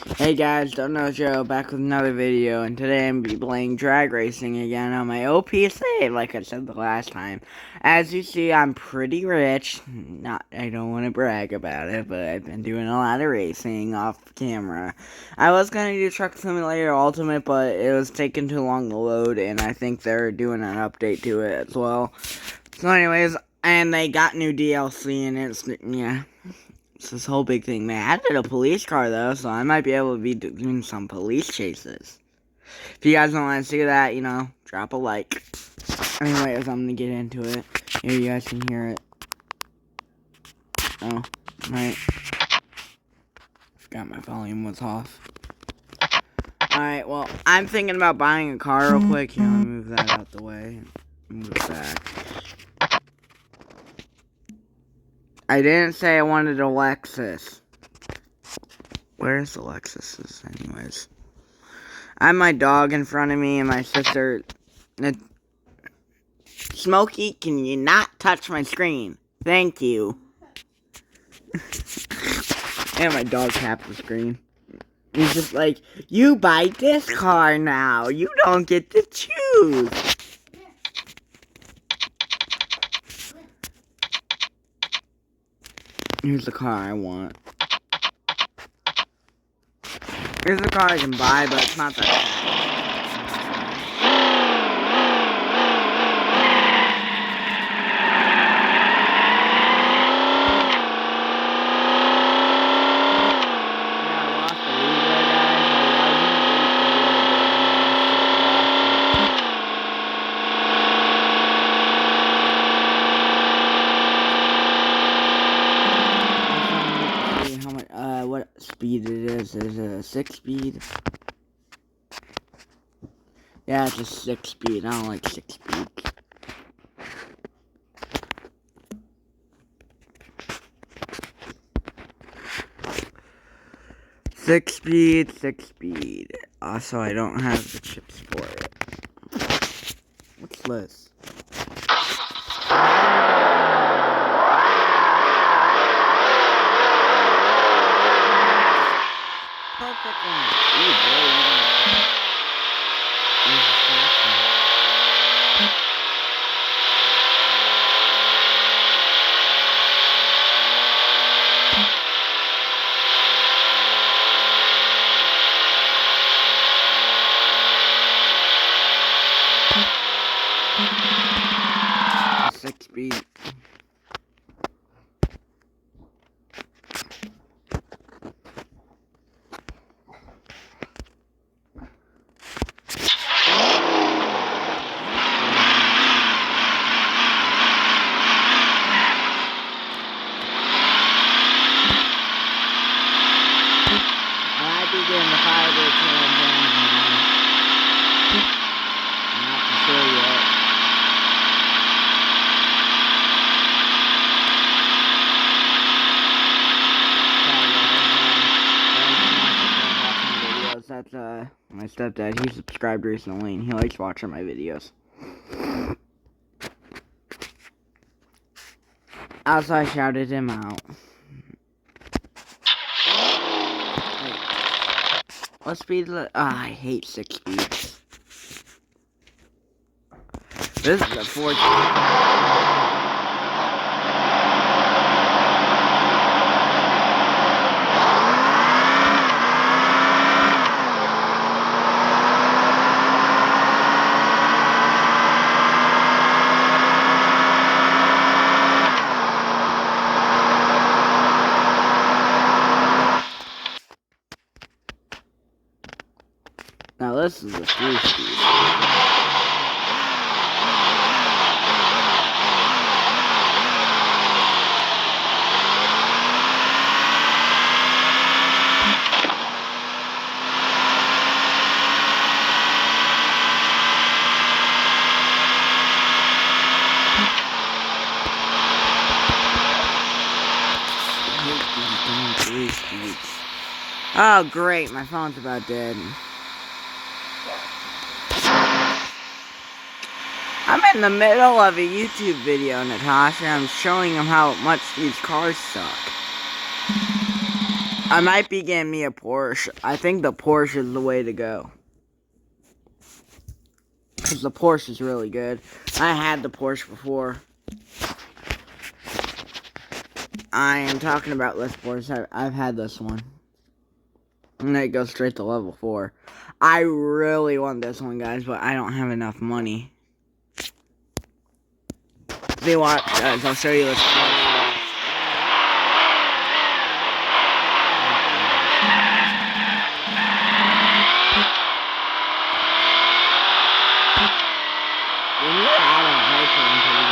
Hey guys, Don't Know Joe back with another video, and today I'm going to be playing drag racing again on my OPSA, like I said the last time. As you see, I'm pretty rich. I don't want to brag about it, but I've been doing a lot of racing off camera. I was going to do Truck Simulator Ultimate, but it was taking too long to load, and I think they're doing an update to it as well. So anyways, and they got new DLC, and it's this whole big thing. They added a police car, though, so I might be able to be doing some police chases. If you guys don't want to see that, drop a like. Anyways, I'm gonna get into it. Here, you guys can hear it. Oh, right. Forgot my volume was off. Alright, well, I'm thinking about buying a car real quick. Here, let me move that out the way. Move it back. I didn't say I wanted a Lexus. Where's the Lexuses, anyways? I have my dog in front of me and my sister. Smokey, can you not touch my screen? Thank you. And my dog tapped the screen. He's just like, you buy this car now. You don't get to choose. Here's the car I want. Here's the car I can buy, but it's not that bad. What speed it is. Is it a 6-speed? Yeah, it's a 6-speed. I don't like 6 speeds. Six speed. Also, I don't have the chips for it. What's this? Perfect one. Ooh, boy, Six speed. Getting the fiber turned down. I'm not too sure yet. That's my stepdad. He subscribed recently and he likes watching my videos. Also, I shouted him out. What speed is it? I hate 6 speeds. This is a 4 speed. Now this is a 3-speed. Oh great, my phone's about dead. I'm in the middle of a YouTube video, Natasha. I'm showing them how much these cars suck. I might be getting me a Porsche. I think the Porsche is the way to go. Because the Porsche is really good. I had the Porsche before. I am talking about this Porsche. I've had this one. And it goes straight to level 4. I really want this one, guys, but I don't have enough money. See what, guys, I'll show you this. When you're out of hyper until you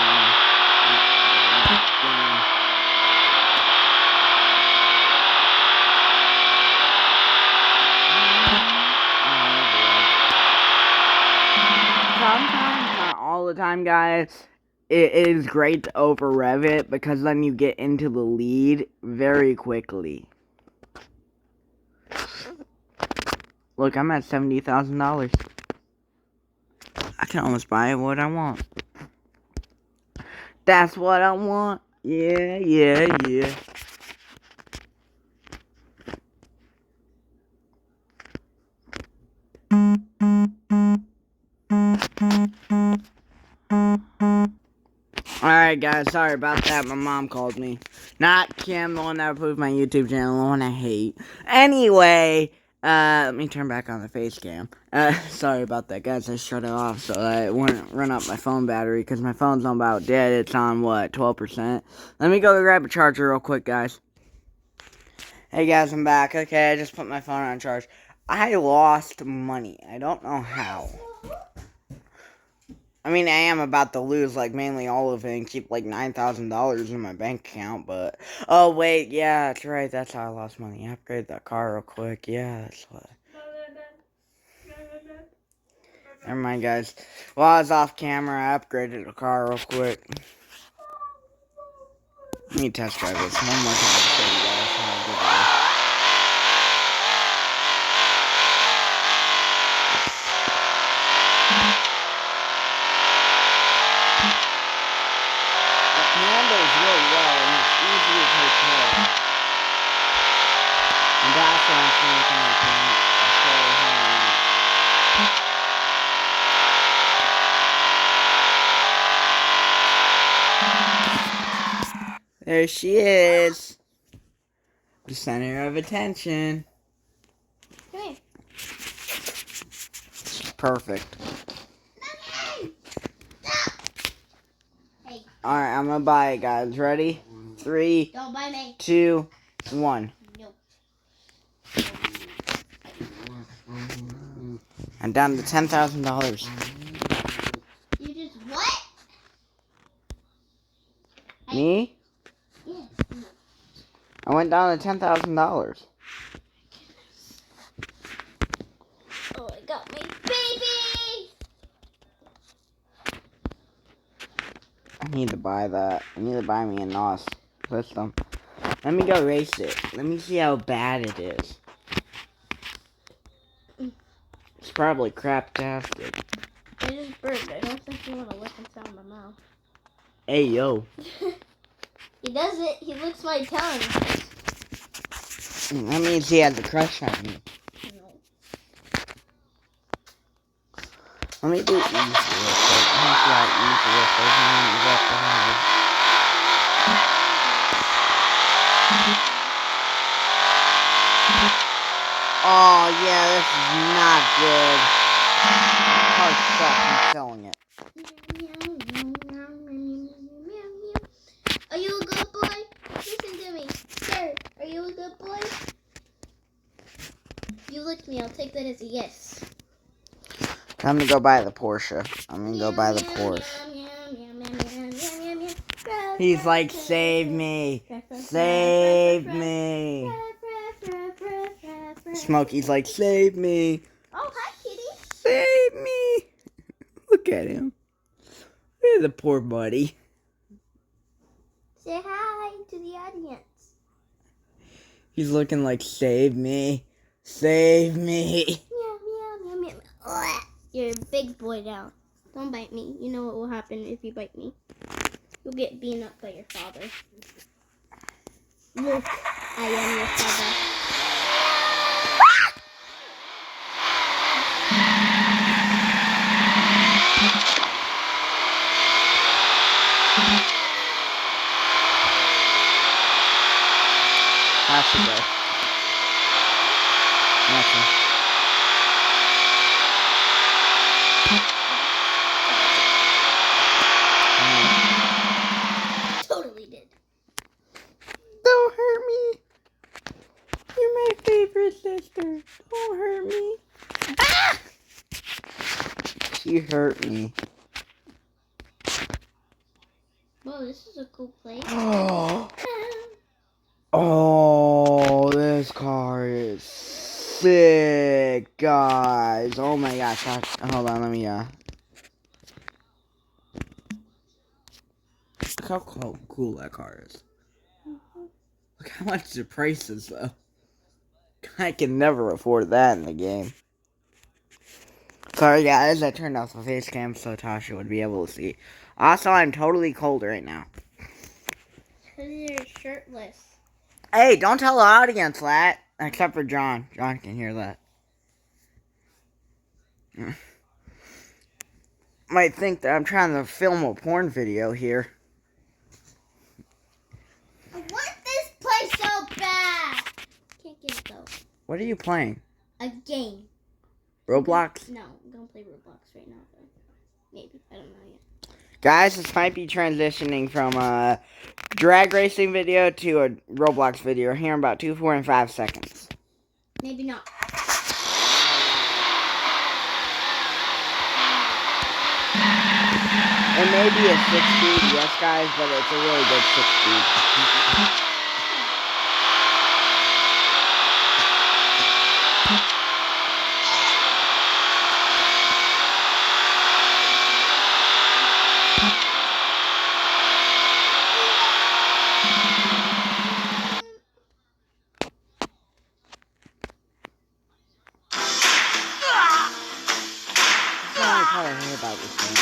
sometimes, not all the time, guys, it is great to over rev it because then you get into the lead very quickly. Look, I'm at $70,000. I can almost buy what I want. That's what I want. Yeah, yeah, yeah. Alright, guys, sorry about that. My mom called me. Not Kim, the one that approved my YouTube channel, the one I hate. Anyway, let me turn back on the face cam. Sorry about that, guys. I shut it off so I wouldn't run up my phone battery because my phone's on about dead. It's on, what, 12%? Let me go grab a charger real quick, guys. Hey, guys, I'm back. Okay, I just put my phone on charge. I lost money. I don't know how. I mean, I am about to lose, like, mainly all of it and keep, like, $9,000 in my bank account, but... Oh, wait, yeah, that's right, that's how I lost money. Upgrade that car real quick, yeah, that's what... Never mind, guys. While I was off camera, I upgraded the car real quick. Let me test drive this one more time to show you guys how good it is. Handles really well and it's easy to take care of. And that's what I'm thinking I can show how. There she is. The center of attention. Hey. Perfect. Hey. Alright, I'm gonna buy it, guys. Ready? 3, Don't buy me. 2, 1. Nope. I'm down to $10,000. You just what? Me? Yes. I went down to $10,000. Oh, I got my baby. I need to buy that. I need to buy me a NOS system. Let me go race it. Let me see how bad it is. It's probably crap-tastic. I just burped. I don't think you want to lick inside my mouth. Hey, yo. He does it. He licks my tongue. That means he has a crush on me. No. Let me do easy real quick. Let me see how easy this is. And then you got the hard. Oh, yeah, this is not good. The car sucks. I'm selling it. Are you a good boy? Listen to me. Sir, are you a good boy? If you licked me, I'll take that as a yes. Time to go buy the Porsche. I'm gonna go buy the Porsche. He's like, save me. Save me. Smokey's like, save me. Oh, hi, kitty. Save me. Look at him. Look at the poor buddy. Say hi to the audience. He's looking like, save me. Save me. Meow, meow, meow, meow. Ugh. You're a big boy now. Don't bite me. You know what will happen if you bite me. You'll get beaten up by your father. Look, I am your father. That's a good. Nothing. Totally did. Don't hurt me. You're my favorite sister. Don't hurt me. Ah! She hurt me. Whoa, this is a cool place. Oh, this car is sick, guys. Oh my gosh. Hold on, let me, look how cool that car is. Look how much the price is, though. I can never afford that in the game. Sorry, guys, I turned off the face cam so Tasha would be able to see. Also, I'm totally cold right now. Because you're shirtless. Hey, don't tell the audience that. Except for John. John can hear that. Might think that I'm trying to film a porn video here. I want this place so bad. Can't get it though. What are you playing? A game. Roblox? No, I'm gonna play Roblox right now. Though. Maybe. I don't know yet. Guys, this might be transitioning from a drag racing video to a Roblox video here in about 2, 4, and 5 seconds. Maybe not. It may be a 6-speed, yes guys, but it's a really good 6-speed. That's all I hear about this thing.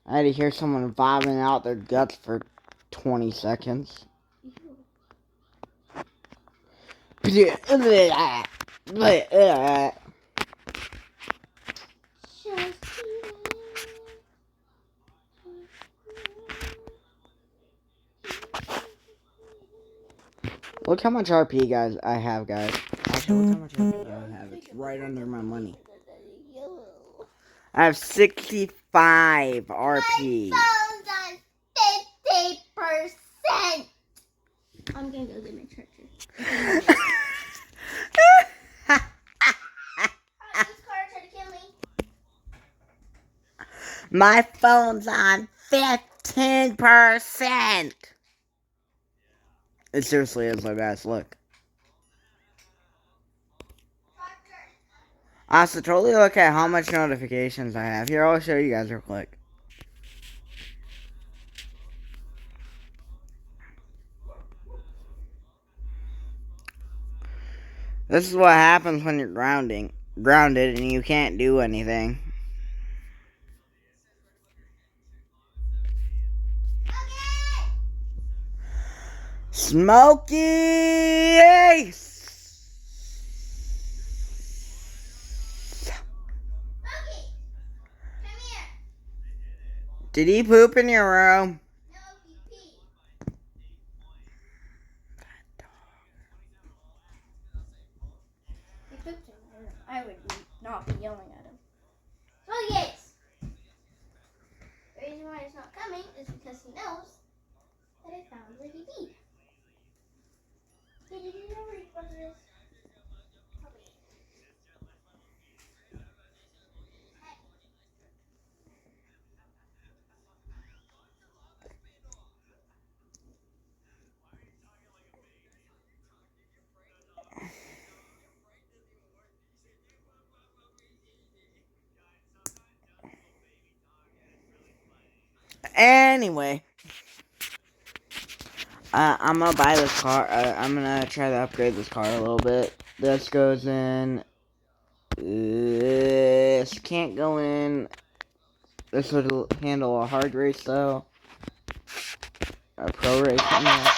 I had to hear someone vomiting out their guts for 20 seconds. Look how much RP guys I have, guys. Actually, look how much RP I have. It's right under my money. I have 65 RP. My phone's on 50%. I'm gonna go get my charger. This car tried to kill me. My phone's on 15%. It seriously is, like, guys, look. Also, totally look at how much notifications I have. Here, I'll show you guys real quick. This is what happens when you're grounded and you can't do anything. Smokey Ace! Smokey, come here. Did he poop in your room? No, he peed. He pooped in my room. I would not be yelling at him. Oh yes. The reason why he's not coming is because he knows that I found where he peed. Hey, did you know where he was? Probably. Anyway. I'm gonna buy this car. I'm gonna try to upgrade this car a little bit. This goes in. This can't go in. This would handle a hard race though. A pro race. Yeah.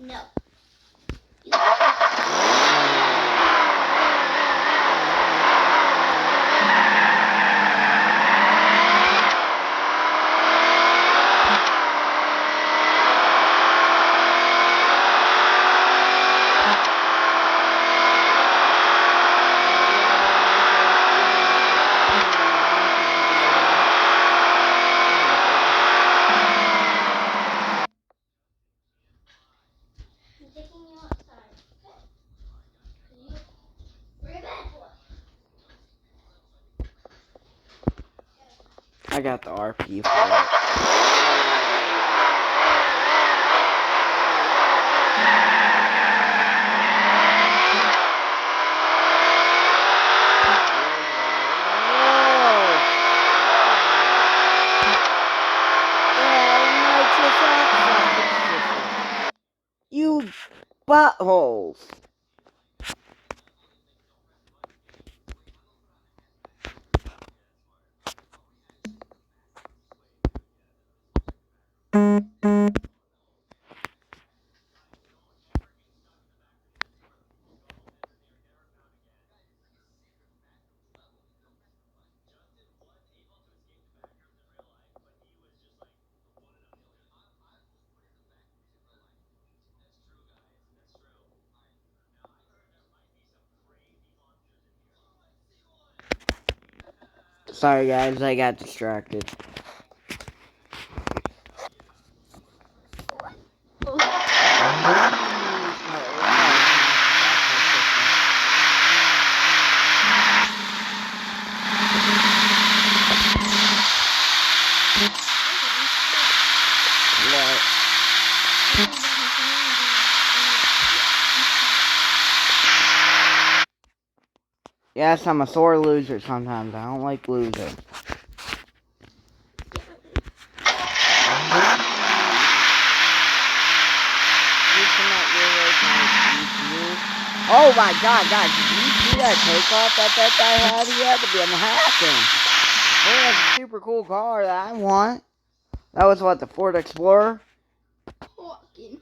No. I'm taking you outside. Okay? We're a bad boy. I got the RP for it. You buttholes. Sorry guys, I got distracted. Yes, I'm a sore loser sometimes. I don't like losing. Oh my god, guys, did you see that takeoff that guy had? He had to be hacking. Oh, that's a super cool car that I want. That was what, the Ford Explorer? Walking.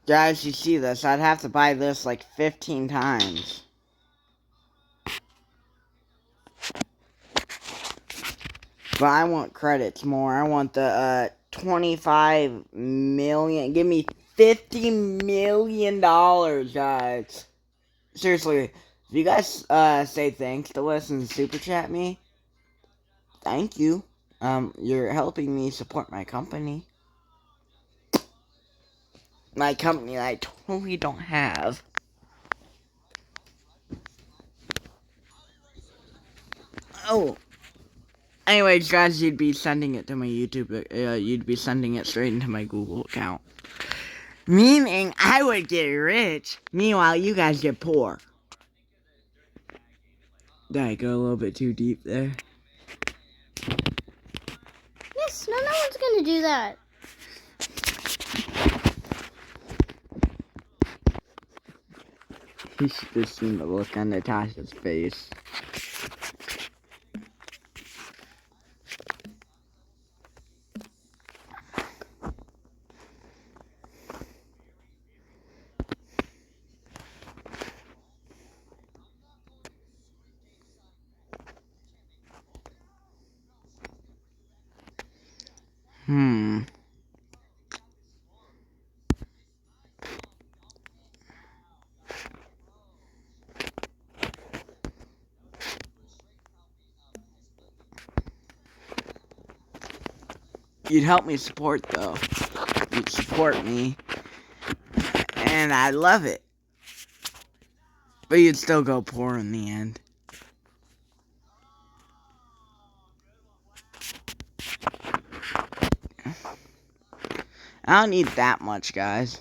Guys, you see this? I'd have to buy this like 15 times. But I want credits more. I want the 25 million. Give me $50 million, guys. Seriously, if you guys say thanks to us and super chat me, thank you. You're helping me support my company. My company that I totally don't have. Oh. Anyways, guys, you'd be sending it to my YouTube. You'd be sending it straight into my Google account. Meaning, I would get rich. Meanwhile, you guys get poor. Did I go a little bit too deep there? Yes, no one's gonna do that. You should have seen the look on Natasha's face. You'd help me support, though. You'd support me. And I love it. But you'd still go poor in the end. I don't need that much, guys.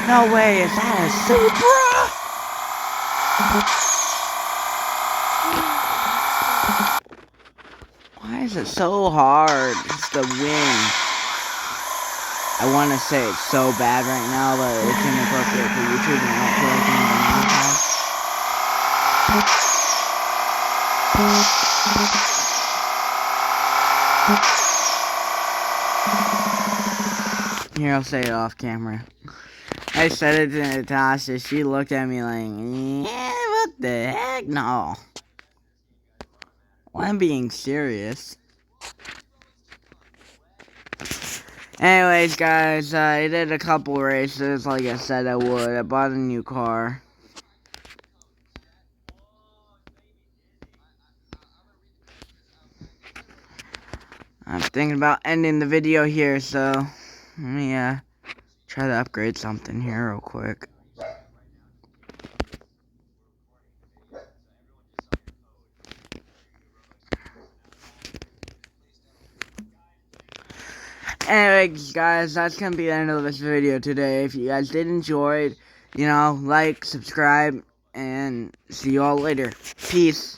No way, is that a Supra? Why is it so hard? It's the wind. I want to say it's so bad right now, but it's inappropriate for YouTube and I don't feel like doing the montage. Here, I'll say it off camera. I said it to Natasha. She looked at me like, yeah, what the heck? No. Well, I'm being serious. Anyways, guys, I did a couple races like I said I would. I bought a new car. I'm thinking about ending the video here, so let me try to upgrade something here real quick. Anyways, guys, that's gonna be the end of this video today. If you guys did enjoy it, like, subscribe, and see you all later. Peace.